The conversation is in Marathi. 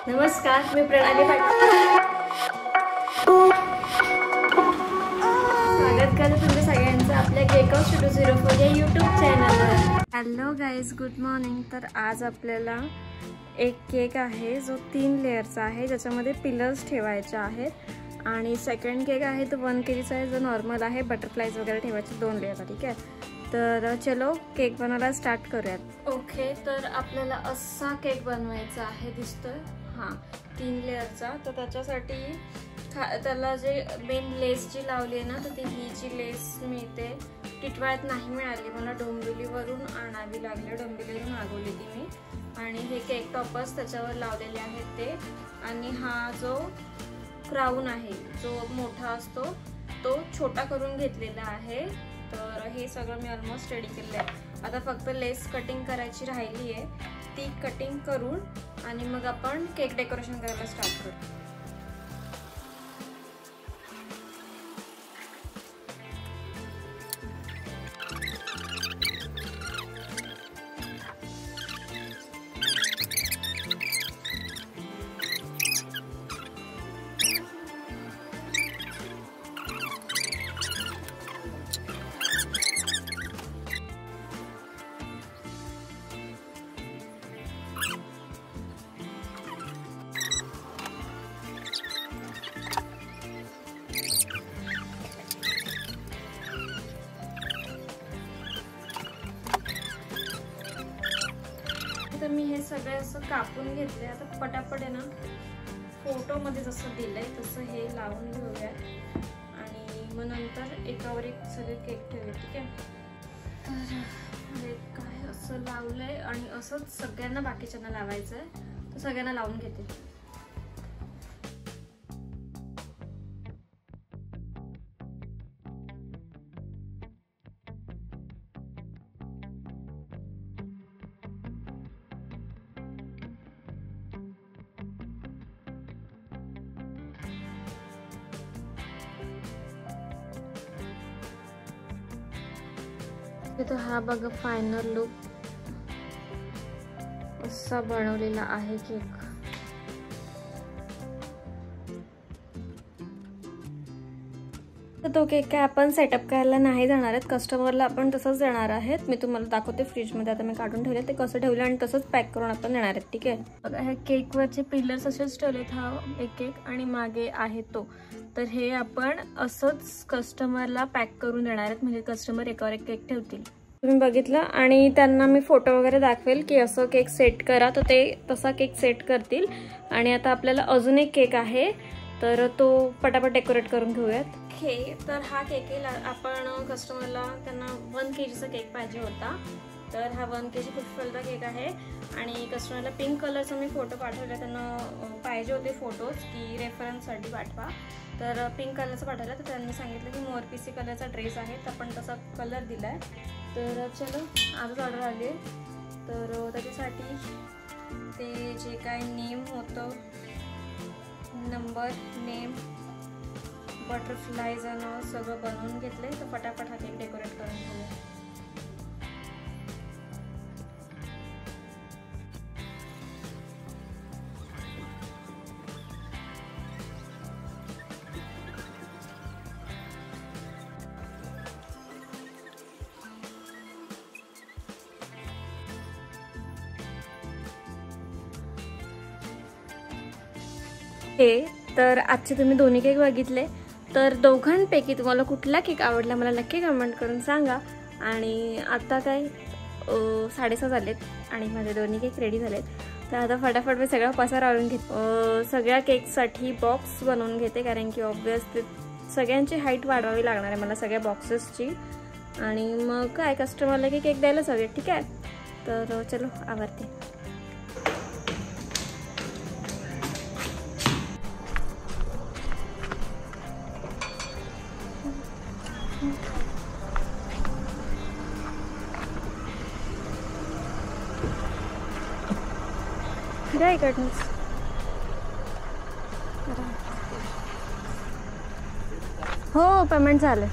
नमस्कार, मी प्रणाली पाटील. स्वागत करते तुमच्या सगळ्यांचं आपल्या केक ऑफ 204 या यूट्यूब चॅनलवर. Hello guys, good morning. तर आज आपल्याला एक केक आहे जो 3 लेयरचा आहे, ज्याच्यामध्ये पिलर्स ठेवायचे आहेत. आणि सेकंड केक आहे तो 1 kgचा आहे, जो नॉर्मल आहे, बटरफ्लाईज वगैरे ठेवायचे 2 लेयरचा. ठीक आहे, तर चलो केक बनवायला स्टार्ट करूयात. ओके, तर आपल्याला असा केक बनवायचा आहे दिसतोय. हां, 3 लेयरचा. तर त्याच्यासाठी त्याला जे मेन लेस जी लावली आहे ना, तर ती ही जी लेस मिळते टिटवाळ्यात नाही मिळाली, मला डोंबिवलीवरून आणावी लागली. डोंबिवलीवरून मागवली ती मी. आणि हे केक टॉपर्स त्याच्यावर लावलेले आहेत ते. आणि हा जो क्राऊन आहे जो मोठा असतो तो छोटा करून घेतलेला आहे. तर हे सगळं मी ऑलमोस्ट रेडी केलेलं आहे. आता फक्त लेस कटिंग करायची राहिली आहे, ती कटिंग करून आणि मग आपण केक डेकोरेशन करायला स्टार्ट करू. तर मी हे सगळे असं कापून घेतले. आता पटापट आहे ना, फोटोमध्ये जसं दिलंय तसं हे लावून घेऊया आणि मग नंतर एकावर एक सगळे केक ठेवूया. ठीक आहे, तर हे काय असं लावलंय आणि असंच सगळ्यांना बाकीच्यांना लावायचं आहे. तर सगळ्यांना लावून घेते. तर हा बघा फायनल लुक असा बनवलेला आहे केक. तर तो केक काय आपण सेटअप करायला नाही जाणार आहेत, कस्टमरला आपण तसंच देणार आहेत. मी तुम्हाला दाखवते फ्रीजमध्ये. आता मी काढून ठेवले, ते कसं ठेवलं आणि तसंच पॅक करून आपण देणार आहेत. ठीक आहे, बघा हे केकवरचे पिलर्स असेच ठेवलेत. हा एक केक आणि मागे आहे तो. तर हे आपण असंच कस्टमरला पॅक करून देणार आहेत, म्हणजे कस्टमर एकावर एक केक ठेवतील. तुम्ही बघितलं आणि त्यांना मी फोटो वगैरे दाखवेल की असं केक सेट करा, तर ते तसा केक सेट करतील. आणि आता आपल्याला अजून एक केक आहे, तर तो पटापट डेकोरेट करून घेऊयात. हे तर हा केक आपण कस्टमरला त्यांना 1 kgचा केक पाहिजे होता. तर हा 1 kg कुठफलचा केक आहे. आणि कस्टमरला पिंक कलरचा मी फोटो पाठवला. त्यांना पाहिजे होते फोटोज की रेफरन्ससाठी पाठवा, तर पिंक कलरचा पाठवला. तर त्यांनी सांगितलं की मोरपिसी कलरचा ड्रेस आहे, तर आपण तसा कलर दिला आहे. तर चलो आजच ऑर्डर आली आहे. तर त्याच्यासाठी ते जे काय नेम होतं, नंबर, नेम, बटरफ्लाईज आणि सगळं बनवून घेतले. तर पटापट हा केक डेकोरेट करून घेऊया. तर आजचे तुम्ही दोन्ही केक बघितले, तर दोघांपैकी तुम्हाला कुठला केक आवडला मला नक्की कमेंट करून सांगा. आणि आता काय 6:30 झालेत आणि माझे दोन्ही केक रेडी झालेत. तर आता फटाफट मी सगळा पसारा आवरून घेते. सगळ्या केकसाठी बॉक्स बनवून घेते, कारण की ऑब्वियसली सगळ्यांची हाईट वाढवावी लागणार आहे मला, सगळ्या बॉक्सेसची. आणि मग काय कस्टमरला की केक द्यायला सगळे. ठीक आहे, तर चलो आवरते. द्या इकडनंच. हो पेमेंट झालं.